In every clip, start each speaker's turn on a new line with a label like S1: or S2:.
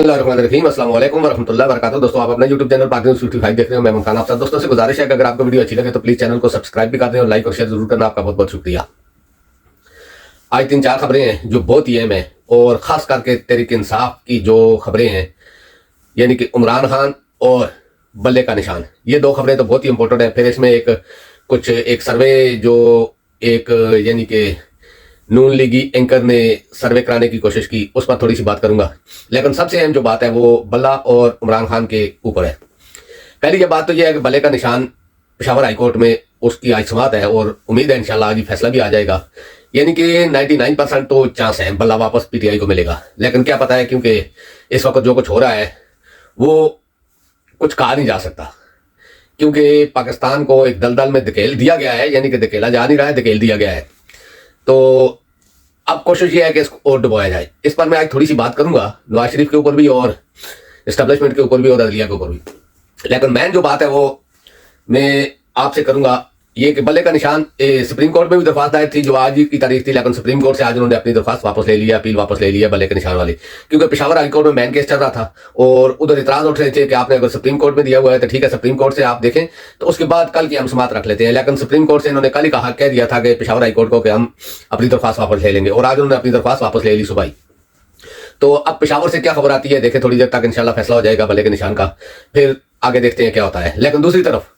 S1: रहीम अस्सलाम वालेकुम वरहमतुल्लाहि वबरकातुहू। दोस्तों, आप अपना YouTube चैनल पाकिस्तान 55 देख रहे हो। मैं इमरान खान आप सब दोस्तों से गुजारिश है कि अगर आपको वीडियो अच्छी लगे तो प्लीज चैनल को सब्सक्राइब भी कर दें और लाइक और शेयर जरूर करना। आपका बहुत बहुत शुक्रिया। आज 3-4 खबरें हैं जो बहुत ही अहम है और खास करके तहरीक इंसाफ की जो खबरें हैं, यानी कि इमरान खान और बल्ले का निशान, ये 2 खबरें तो बहुत ही इंपॉर्टेंट है। फिर इसमें एक सर्वे जो एक यानी कि नून लीगी एंकर ने सर्वे कराने की कोशिश की, उस पर थोड़ी सी बात करूंगा। लेकिन सबसे अहम जो बात है वो बल्ला और इमरान खान के ऊपर है। पहली ये बात तो ये है कि बल्ले का निशान पेशावर हाईकोर्ट में उसकी आज समाअत है और उम्मीद है इंशाल्लाह आज ही फैसला भी आ जाएगा। यानी कि 99% तो चांस है बल्ला वापस पीटीआई को मिलेगा। लेकिन क्या पता है, क्योंकि इस वक्त जो कुछ हो रहा है वो कुछ कहा नहीं जा सकता, क्योंकि पाकिस्तान को एक दलदल में धकेल दिया गया है, यानी कि धकेला जा नहीं रहा है, धकेल दिया गया है। तो अब कोशिश ये है कि इसको और डुबोया जाए। इस पर मैं आज थोड़ी सी बात करूंगा, नवाज शरीफ के ऊपर भी और एस्टेब्लिशमेंट के ऊपर भी और अदलिया के ऊपर भी। लेकिन मेन जो बात है वो मैं आपसे करूंगा ये कि बल्ले का निशान सुप्रीम कोर्ट में भी दरख्वास्त दायर थी जो आज की तारीख थी, लेकिन सुप्रीम कोर्ट से आज उन्होंने अपनी दरख्वास्त वापस ले लिया, अपील वापस ले लिया बल्ले के निशान वाली, क्योंकि पेशावर हाईकोर्ट में मेन केस चल रहा था और उधर इतराज उठ रहे थे कि आपने अगर सुप्रीम कोर्ट में दिया हुआ है तो ठीक है, सुप्रीम कोर्ट से आप देखें तो उसके बाद कल की हम समाअत रख लेते हैं। लेकिन सुप्रीम कोर्ट से इन्होंने कल ही कह दिया था कि पेशावर हाईकोर्ट को कि हम अपनी दरख्वास्त वापस ले लेंगे, और आज उन्होंने अपनी दरख्वास्त वापस ले ली सुबह ही। तो अब पेशावर से क्या खबर आती है देखें, थोड़ी देर तक इंशाल्लाह फैसला हो जाएगा बल्ले के निशान का, फिर आगे देखते हैं क्या होता है। लेकिन दूसरी तरफ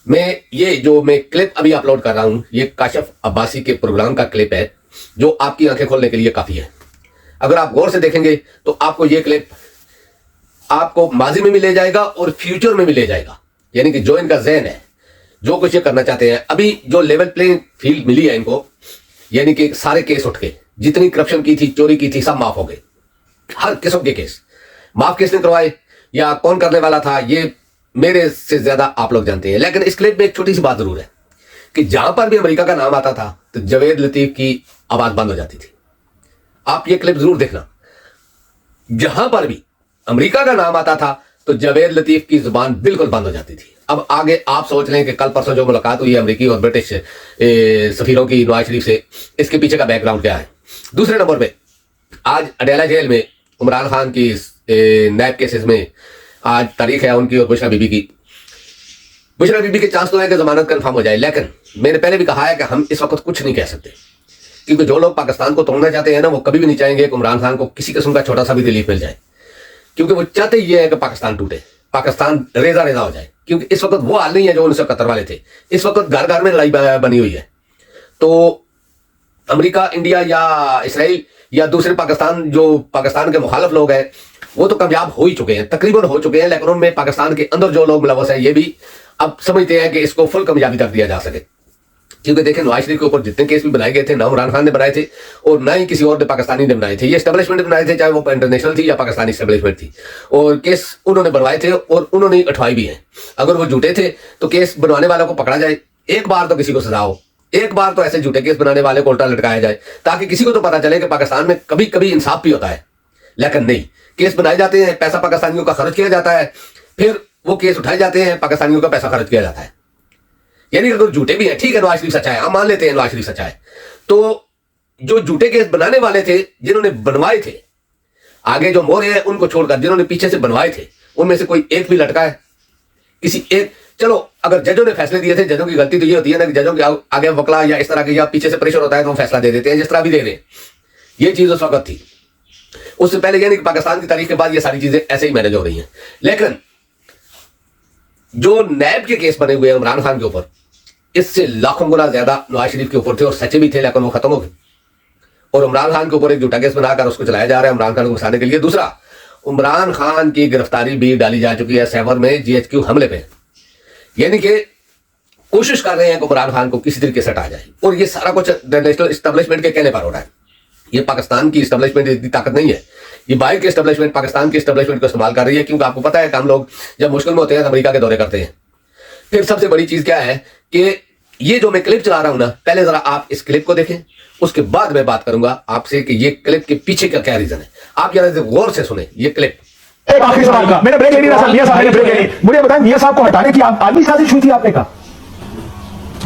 S1: ये जो मैं क्लिप अभी अपलोड कर रहा हूं, ये काशिफ अब्बासी के प्रोग्राम का क्लिप है जो आपकी आंखें खोलने के लिए काफी है। अगर आप गौर से देखेंगे तो आपको ये क्लिप आपको माजी में भी ले जाएगा और फ्यूचर में भी ले जाएगा। यानी कि जो इनका ज़हन है, जो कुछ ये करना चाहते हैं, अभी जो लेवल प्लेइंग फील्ड मिली है इनको, यानी कि सारे केस उठ के, जितनी करप्शन की थी, चोरी की थी, सब माफ हो गए। हर किस्म के केस माफ किसने करवाए या कौन करने वाला था, ये मेरे से ज्यादा आप लोग जानते हैं। लेकिन इस क्लिप में एक छोटी सी बात जरूर है कि जहां पर भी अमेरिका का नाम आता था तो जवेद लतीफ की आवाज बंद हो जाती थी। आप ये क्लिप जरूर देखना, जहां पर भी अमेरिका का नाम आता था तो जवेद लतीफ की जुबान बिल्कुल बंद हो जाती थी। अब आगे आप सोच लें कि कल परसों जो मुलाकात हुई है अमेरिकी और ब्रिटिश सफीरों की नवाज शरीफ से, इसके पीछे का बैकग्राउंड क्या है। दूसरे नंबर पे आज अडेला जेल में इमरान खान की नैब केसेस में आज तारीख है उनकी और बुशरा बीबी की। बुशरा बीबी के चांस तो है कि जमानत कंफर्म हो जाए, लेकिन मैंने पहले भी कहा है कि हम इस वक्त कुछ नहीं कह सकते, क्योंकि जो लोग पाकिस्तान को तोड़ना चाहते हैं ना, वो कभी भी नहीं चाहेंगे कि इमरान खान को किसी किस्म का छोटा सा भी रिलीफ मिल जाए, क्योंकि वो चाहते ये है कि पाकिस्तान टूटे, पाकिस्तान रेजा रेजा हो जाए। क्योंकि इस वक्त वो हाल नहीं है जो 1971 वाले थे। इस वक्त घर घर में लड़ाई बनी हुई है। तो अमेरिका, इंडिया या इसराइल या दूसरे पाकिस्तान, जो पाकिस्तान के मुखालिफ लोग हैं, वो तो कामयाब हो ही चुके हैं, तकरीबन हो चुके हैं। लेकिन उनमें पाकिस्तान के अंदर जो लोग मुलव्वस हैं, ये भी अब समझते हैं कि इसको फुल कामयाबी तक दिया जा सके। क्योंकि देखें, नवाज शरीफ के ऊपर जितने केस भी बनाए गए थे, ना इमरान खान ने बनाए थे और ना ही किसी और ने, पाकिस्तानी ने बनाए थे। ये एस्टेब्लिशमेंट ने बनाए थे, चाहे वो इंटरनेशनल थी या पाकिस्तानी एस्टेब्लिशमेंट थी, और केस उन्होंने बनवाए थे और उन्होंने उठवाए भी हैं। अगर वो झूठे थे तो केस बनवाने वालों को पकड़ा जाए, एक बार तो किसी को सजा हो, एक बार तो ऐसे झूठे केस बनाने वाले को उल्टा लटकाया जाए, ताकि किसी को तो पता चले कि पाकिस्तान में कभी कभी इंसाफ भी होता है। लेकिन नहीं, केस बनाए जाते हैं, पैसा पाकिस्तानियों का खर्च किया जाता है, फिर वो केस उठाए जाते हैं, पाकिस्तानियों का पैसा खर्च किया जाता है। यानी अगर झूठे भी हैं, ठीक है, नवाज शरीफ सच्चा है, हम मान लेते हैं नवाज शरीफ सच्चा है, तो जो झूठे केस बनाने वाले थे, जिन्होंने बनवाए थे, आगे जो मोरे हैं उनको छोड़कर जिन्होंने पीछे से बनवाए थे, उनमें से कोई एक भी लटका है? किसी एक? चलो, अगर जजों ने फैसले दिए थे, जजों की गलती तो ये होती है ना कि जजों के आगे वकला या इस तरह के या पीछे से प्रेशर होता है तो वो फैसला दे देते हैं, जिस तरह भी दे दें। ये चीज उस वक्त थी। उससे पहले यानी कि पाकिस्तान की तारीख के बाद ये सारी चीजें ऐसे ही मैनेज हो रही हैं। लेकिन जो नैब के केस बने हुए हैं इमरान खान के ऊपर, इससे लाखों गुना ज्यादा नवाज शरीफ के ऊपर थे और सच्चे भी थे, लेकिन वो खत्म हो गए। और इमरान खान के ऊपर एक झूठा केस बनाकर उसको चलाया जा रहा है इमरान खान को फंसाने के लिए। दूसरा, इमरान खान की गिरफ्तारी भी डाली जा चुकी है सैवर में जीएचक्यू हमले पे, यानी कि कोशिश कर रहे हैं कि इमरान खान को किसी तरीके से हटा जाए। और ये सारा कुछ इंटरनेशनल एस्टेब्लिशमेंट के कहने पर हो रहा है। ये पाकिस्तान की एस्टेब्लिशमेंट इतनी ताकत नहीं है, ये बाहर की एस्टेब्लिशमेंट पाकिस्तान की एस्टेब्लिशमेंट को इस्तेमाल कर रही है। क्योंकि आपको पता है कि हम लोग जब मुश्किल में होते हैं तो अमेरिका के दौरे करते हैं। फिर सबसे बड़ी चीज क्या है कि ये जो मैं क्लिप चला रहा हूं ना, पहले जरा आप इस क्लिप को देखें, उसके बाद मैं बात करूंगा आपसे कि ये क्लिप के पीछे का क्या रीजन है। आप जरा गौर से सुने ये क्लिप।
S2: एक आखिरी सवाल का मैंने ब्रेक ले लिया, मियां साहब ने ब्रेक ले ली। मुझे बताएं, मियां साहब को हटाने की आदमी साजिश हुई थी आपने कहा?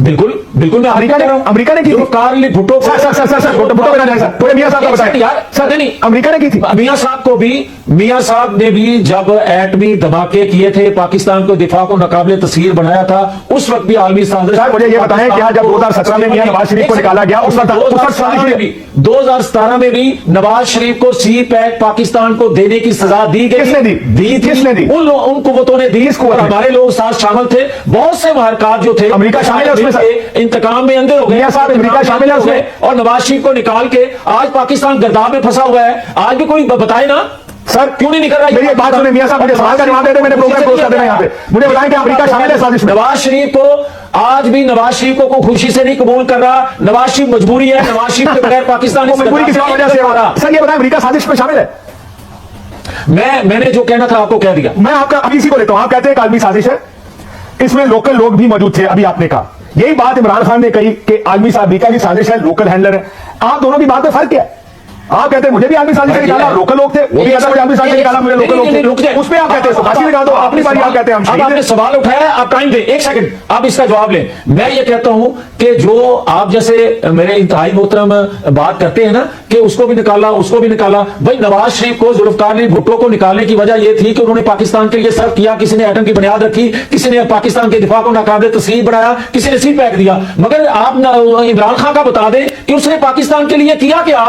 S2: बिल्कुल
S3: बिल्कुल मैं
S2: अमेरिका ने की थी।
S3: कार्ल भुट्टो
S2: सर भुट्टो पे ना जाए सर, थोड़े मियां साहब का बताएं
S3: यार सर नहीं
S2: अमेरिका ने की थी।
S3: मियां साहब ने भी जब एटमी धमाके किए थे, पाकिस्तान को दिफा को नाकाबिले तस्वीर बनाया था, उस वक्त भी आलमी साजिश।
S2: सर मुझे ये बताएं क्या जब 2017 में मियां नवाज शरीफ को निकाला गया उस वक्त
S3: 2017 में भी नवाज शरीफ को सी पैक पाकिस्तान को देने की सजा दी गई।
S2: किसने दी? किसने दी?
S3: उन कुव्वतों ने दी। और हमारे लोग साथ शामिल थे, बहुत से महरकात जो थे।
S2: अमेरिका शामिल है उसमें,
S3: इंतकाम में अंदर हो गए,
S2: मियां साहब अमेरिका शामिल है उसमें,
S3: और नवाज शरीफ को निकाल के आज पाकिस्तान गर्दाब में फंसा हुआ है। आज भी कोई बताए ना
S2: सर
S3: क्यों नहीं निकल रहा?
S2: मेरी एक बात सुने मियां साहब, मुझे सवाल का जवाब दे दे, मैंने प्रोग्राम क्लोज कर देना यहाँ पे। मुझे बताएं कि अमेरिका शामिल है साजिश में?
S3: नवाज शरीफ को आज भी नवाज शरीफ को खुशी से नहीं कबूल कर रहा। नवाज शरीफ मजबूरी है, नवाज शरीफ के बगैर पाकिस्तान
S2: मजबूरी किसी और वजह से हो रहा। सर ये बताएं अमेरिका साजिश में शामिल है?
S3: मैंने जो कहना था आपको कह दिया।
S2: मैं आपका अभी इसी को लेता हूं। आप कहते हैं आलमी साजिश है, इसमें लोकल लोग भी मौजूद थे। अभी आपने कहा यही बात इमरान खान ने कही कि आलमी अमेरिका की साजिश है, लोकल हैंडलर है। आप दोनों की बात में फर्क क्या है? आप कहते हैं मुझे भी आलमी साजिश से निकाला, लोकल लोग थे, वो भी कहता मुझे आलमी साजिश से निकाला, मुझे लोकल लोग थे। उसमें आप कहते हैं फांसी लगा दो, अपनी बारी आप कहते हैं हम।
S3: आपने सवाल उठाया, आप टाइम दें, एक सेकंड आप इसका जवाब लें। मैं ये कहता हूं कि जो आप जैसे मेरे इंतहाई मोहतरम बात करते हैं ना कि उसको भी निकाला, उसको भी निकाला। भाई नवाज शरीफ को, जुल्फकार अली भुट्टो को निकालने की वजह यह थी कि उन्होंने पाकिस्तान के लिए सर्व किया, किसी ने एटम की बुनियाद रखी, किसी ने पाकिस्तान के दिफा को नाकाबिले तस्लीम बनाया, किसी ने सी पैक दिया। मगर आप इमरान खान का बता दें कि उसने पाकिस्तान के लिए किया क्या?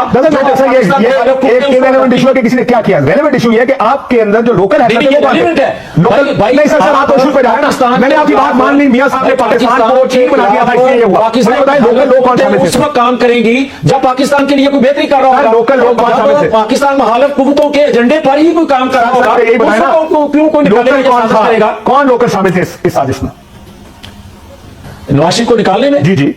S2: रेलेवेंट इशू है कि किसी ने क्या किया। रेलेवेंट इशू है कि आपके अंदर जो लोकल है, लोकल नहीं सर आप इशू पे जाए। मैंने आपकी बात मान ली, मियां साहब ने पाकिस्तान को चीन बना दिया था, इसलिए ये हुआ। बताएं लोकल लोग कौन शामिल थे?
S3: उस वक्त काम करेंगी जब पाकिस्तान के लिए कोई बेहतरी कर रहा होगा।
S2: लोकल लोग कौन शामिल थे?
S3: पाकिस्तान मुखालिफ कुव्वतों के एजेंडे पर ही कोई काम कर रहा होगा।
S2: यही बताया
S3: क्यों कोई निकालेगा?
S2: कौन लोकल शामिल थे इस साजिश में?
S3: नवाज शरीफ को निकालने में?
S2: जी जी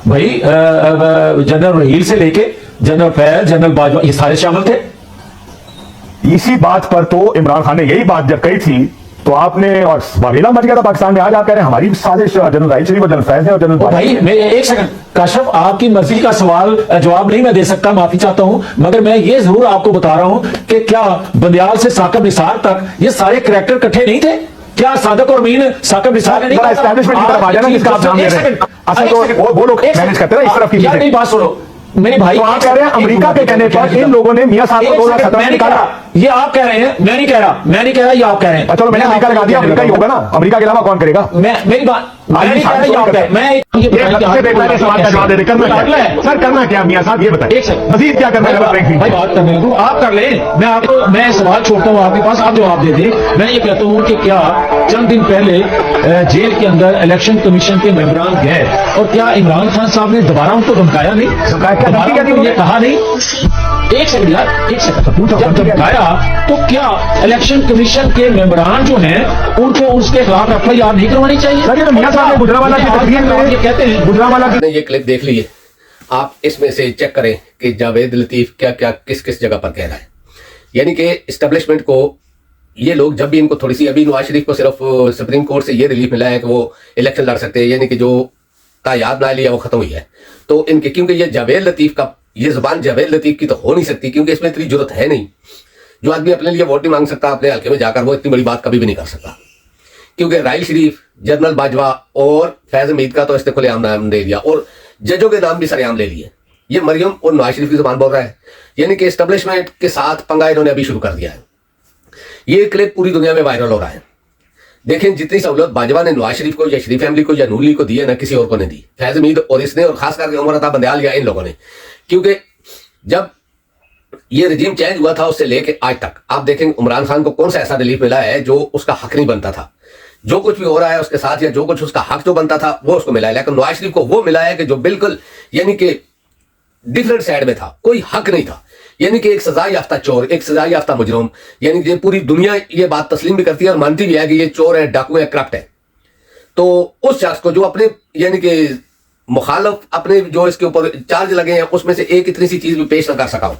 S3: भाई जनरल रहील से लेके जनरल फैज, जनरल बाजवा, ये सारे शामिल थे।
S2: इसी बात पर तो इमरान खान ने यही बात जब कही थी तो आपने और वावेला मच गया था पाकिस्तान में। आज आप कह रहे हैं हमारी साजिश जनरल राइल शरीफ और जनरल फैज है और जनरल
S3: भाई मैं एक सेकंड काशिफ, आपकी मर्जी का सवाल जवाब नहीं मैं दे सकता, माफी चाहता हूं। मगर मैं ये जरूर आपको बता रहा हूं कि क्या बंदियाल से साकिब निसार तक ये सारे करैक्टर इकट्ठे नहीं थे? क्या सादक और मीन साकिब निसार ने नहीं कहा?
S2: एस्टैब्लिशमेंट की तरफ आ जाना, जिसका आप नाम ले रहे हैं। असल तो वो लोग मैनेज करते हैं इस तरफ की चीजें।
S3: मेरी बात सुनो मेरे भाई,
S2: तो आप कह रहे हैं अमेरिका के कहने पर इन लोगों ने मियां साहब को 2017 में निकाला।
S3: ये आप कह रहे हैं, मैं नहीं कह रहा, ये आप कह रहे हैं।
S2: चलो मैंने अमेरिका लगा दिया, अमेरिका ही होगा ना, अमेरिका के अलावा कौन करेगा?
S3: मेरी बात मैं नहीं कह रहा, ये आप कह रहे हैं। मैं
S2: सवाल का जवाब दे सर करना क्या मियां साहब ये बताइए, मजीद क्या करना है?
S3: भाई बात करने दो, आप कर ले। मैं सवाल छोड़ता हूँ आपके पास, आप जवाब दे दें। मैं ये कहता हूँ कि क्या चंद दिन पहले जेल के अंदर इलेक्शन कमीशन के मेंबरान गए और क्या इमरान खान साहब ने दोबारा उनको धमकाया नहीं? ये कहा नहीं? एक सेकंड यार, एक सेकंड। जब धमकाया तो क्या इलेक्शन कमीशन के मेंबरान जो हैं उनको उसके खिलाफ FIR नहीं करवानी चाहिए?
S2: सर ये तो मियां साहब ने गुजरांवाला की तकरीर में ये कहते हैं, गुजरांवाला
S1: ने ये क्लिप देख ली है, आप इसमें से चेक करें कि जावेद लतीफ क्या क्या किस किस जगह पर कह रहा है। यानी कि एस्टेब्लिशमेंट को ये लोग जब भी इनको थोड़ी सी, अभी नवाज शरीफ को सिर्फ सुप्रीम कोर्ट से ये रिलीफ मिला है कि वो इलेक्शन लड़ सकते हैं, यानी कि जो तायाद ना लिया वो खत्म हुई है, तो इनके क्योंकि ये जावेद लतीफ का, ये जुबान जावेद लतीफ की तो हो नहीं सकती, क्योंकि इसमें इतनी जरूरत है नहीं। जो आदमी अपने लिए वोट नहीं मांग सकता अपने हल्के में जाकर, वो इतनी बड़ी बात कभी भी नहीं कर सकता। क्योंकि राइल शरीफ, जनरल बाजवा और फैज हमीद का तो इसने खुलेआम नाम दे दिया और जजों के नाम भी सरेआम ले लिए। ये मरियम और नवाज शरीफ की जुबान बोल रहा है, यानी कि एस्टेब्लिशमेंट के साथ पंगा इन्होंने अभी शुरू कर दिया है। ये क्लिप पूरी दुनिया में वायरल हो रहा है। देखें जितनी सहूलत बाजवा ने नवाज शरीफ को या शरीफ फैमिली को या नूर लीग को दी है ना, किसी और को नहीं दी। फैज हमीद और इसने और खास करके उमर अता बंदयाल या इन लोगों ने, क्योंकि जब ये रजीम चेंज हुआ था उससे लेके आज तक आप देखेंगे इमरान खान को कौन सा ऐसा रिलीफ मिला है जो उसका हक नहीं बनता था। जो कुछ भी हो रहा है उसके साथ या जो कुछ उसका हक जो बनता था वो उसको मिला है, लेकिन नवाज शरीफ को वो मिला है कि जो बिल्कुल यानी कि डिफरेंट साइड में था, कोई हक नहीं था। यानी कि एक सजा याफ्ता चोर, एक सजा याफ्ता मुजरिम, यानी कि पूरी दुनिया ये बात तस्लीम भी करती है और मानती भी है कि ये चोर है, डाकू है, करप्ट है। तो उस शख्स को जो अपने यानी कि मुखालफ अपने जो इसके ऊपर चार्ज लगे हैं उसमें से एक इतनी सी चीज भी पेश न कर सका हो,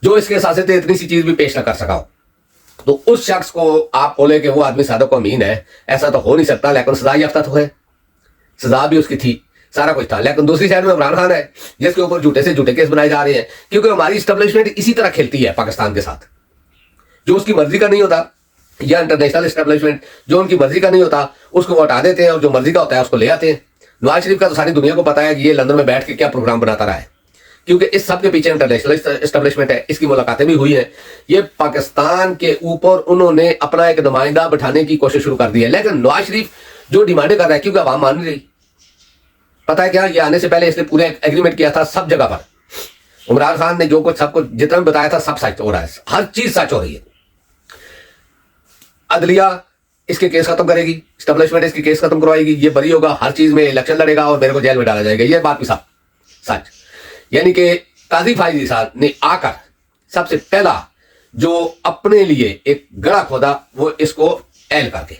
S1: जो इसके साथ थे इतनी सी चीज भी पेश न कर सका हो, तो उस शख्स को आप बोले कि वो आदमी सादक को अमीन है, ऐसा तो हो नहीं सकता। लेकिन सजा याफ्ता तो है, सजा भी उसकी थी, सारा कुछ था। लेकिन दूसरी साइड में इमरान खान है जिसके ऊपर झूठे से झूठे केस बनाए जा रहे हैं, क्योंकि हमारी एस्टेब्लिशमेंट इसी तरह खेलती है पाकिस्तान के साथ। जो उसकी मर्जी का नहीं होता या इंटरनेशनल एस्टेब्लिशमेंट जो उनकी मर्जी का नहीं होता उसको वो हटा देते हैं और जो मर्जी का होता है उसको ले आते हैं। नवाज शरीफ का तो सारी दुनिया को पता है कि ये लंदन में बैठ के क्या प्रोग्राम बनाता रहा है, क्योंकि इस सब के पीछे इंटरनेशनल एस्टेब्लिशमेंट है। इसकी मुलाकातें भी हुई है। ये पाकिस्तान के ऊपर उन्होंने अपना एक नुमाइंदा बैठाने की कोशिश शुरू कर दी है, लेकिन नवाज शरीफ जो डिमांडें कर रहा है क्योंकि आवाम मान नहीं रही। पता है क्या, ये आने से पहले इसने पूरे एग्रीमेंट किया था सब जगह पर। इमरान खान ने जो कुछ सबको जितना भी बताया था सब सच हो रहा है, हर चीज सच हो रही है। अदलिया इसके केस खत्म करेगी, एस्टेब्लिशमेंट इसकी केस खत्म करवाएगी, ये बरी होगा, हर चीज में इलेक्शन लड़ेगा और मेरे को जेल में डाला जाएगा। ये बात भी सब सच। यानी कि काजी फाइज ईसा ने आकर सबसे पहला जो अपने लिए एक गड़ा खोदा वो इसको एल करके,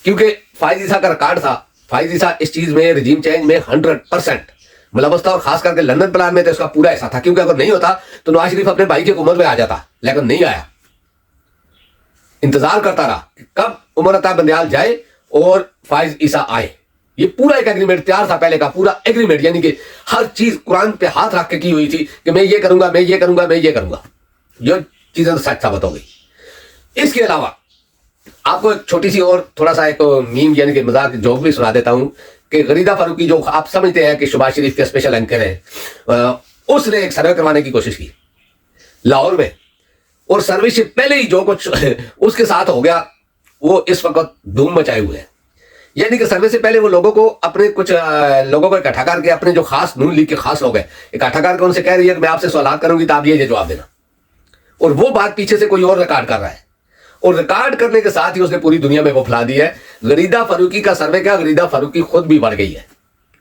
S1: क्योंकि फाइज ईसा का रिकॉर्ड था। फाइज ईसा इस चीज में रिजीम चेंज में 100% मुलव्वस था और खास करके लंदन प्लान में तो इसका पूरा ऐसा था, क्योंकि अगर नहीं होता तो नवाज शरीफ अपने भाई की हुकूमत में आ जाता, लेकिन नहीं आया। इंतजार करता रहा कि कब उमर अता बंदयाल जाए और फाइज ईसा आए। ये पूरा एक एग्रीमेंट तैयार था, पहले का पूरा एग्रीमेंट, यानी कि हर चीज कुरान पे हाथ रख के की हुई थी कि मैं ये करूंगा, मैं ये करूंगा, मैं ये करूंगा। ये चीजें तो सच साबित हो गई। इसके अलावा आपको एक छोटी सी और थोड़ा सा एक मीम यानी कि मजाक जोक भी सुना देता हूं कि गरीदा फारूकी जो आप समझते हैं कि शहबाज शरीफ के स्पेशल एंकर है, उसने एक सर्वे करवाने की कोशिश की लाहौर में, और सर्वे से पहले ही जो कुछ उसके साथ हो गया वो इस वक्त धूम मचाए हुए है। यानी कि सर्वे से पहले वो लोगों को अपने कुछ लोगों को इकट्ठा करके, अपने जो खास नून लीग के खास लोग हैं इकट्ठा करके उनसे कह रही है कि मैं आपसे सवाल करूंगी तो आप ये जवाब देना, और वो बात पीछे से कोई और रिकॉर्ड कर रहा है, और रिकॉर्ड करने के साथ ही उसने पूरी दुनिया में वो फैला दी है। गरीदा फारूकी का सर्वे क्या, गरीदा फारूकी खुद भी बढ़ गई है।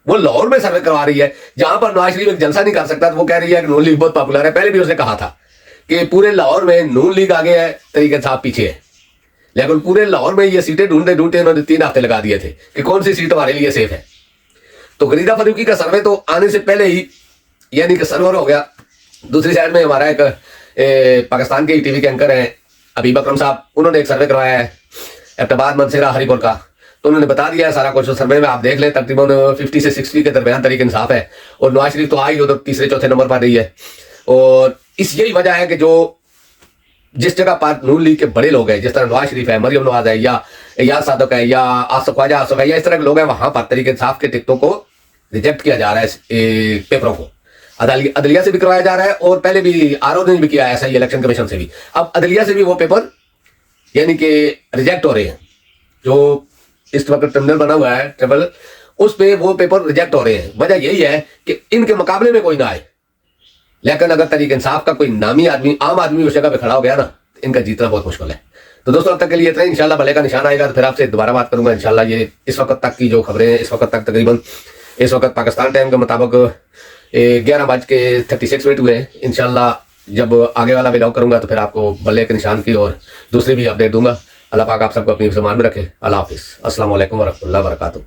S1: वो लाहौर में सर्वे करवा रही है जहां पर नवाज शरीफ एक जलसा नहीं कर सकता, तो वो कह रही है कि नून लीग बहुत पॉपुलर है। पहले भी उसने कहा था कि पूरे लाहौर में नून लीग आगे है, तरीके साहब पीछे है, लेकिन पूरे लाहौर में ये सीटें ढूंढते ढूंढते उन्होंने 3 हफ्ते लगा दिए थे कि कौन सी सीट हमारे लिए सेफ है। तो गरीदा फारूकी का सर्वे तो आने से पहले ही यानी कि सर्वर हो गया। दूसरी साइड में हमारा एक पाकिस्तान के टीवी के एंकर हैं हबीब अकरम साहब, उन्होंने एक सर्वे करवाया है एबटाबाद मनसेरा हरिपुर का, तो उन्होंने बता दिया है सारा कुछ। सर्वे में आप देख लें तकरीबन 50 से 60 के दरमियान तरीके इंसाफ है, और नवाज शरीफ तो आई उधर तीसरे चौथे नंबर पर रही है। और इस यही वजह है कि जो जिस जगह पर नून लीग के बड़े लोग हैं, जिस तरह नवाज शरीफ है, मरियम नवाज है, या याद सादक है, या आसफ ख्वाजा आसफ है, या इस तरह के लोग हैं, वहां पर तरीके इंसाफ के टिकटों को रिजेक्ट किया जा रहा है, पेपरों को अदलिया से भी करवाया जा रहा है, और पहले भी आरओ ने भी किया ऐसा ही, इलेक्शन कमीशन से भी। अब अदलिया से भी वो पेपर यानी कि रिजेक्ट हो रहे हैं। जो इस वक्त टर्मिनल बना हुआ है ट्रेवल, उस पे वो पेपर रिजेक्ट हो रहे हैं। वजह यही है कि इनके मुकाबले में कोई ना आए, लेकिन अगर तरीके इंसाफ का कोई नामी आदमी, आम आदमी उस जगह पे खड़ा हो गया ना, इनका जीतना बहुत मुश्किल है। तो दोस्तों अब तक के लिए इतना ही। इंशाल्लाह भले का निशान आएगा तो फिर आपसे दोबारा बात करूंगा इंशाल्लाह। ये इस वक्त तक की जो खबरें हैं, इस वक्त तक तकरीबन इस वक्त पाकिस्तान टाइम के मुताबिक 11:36 हुए हैं। इंशाल्लाह जब आगे वाला व्लॉग करूंगा तो फिर आपको भले के निशान की और दूसरी भी अपडेट दूंगा। अल्लाह पाक आप सबको अपनी ज़बान में रखे। अल्लाह हाफिज़। अस्सलाम वालेकुम व रहमतुल्लाहि व बरकातुहू।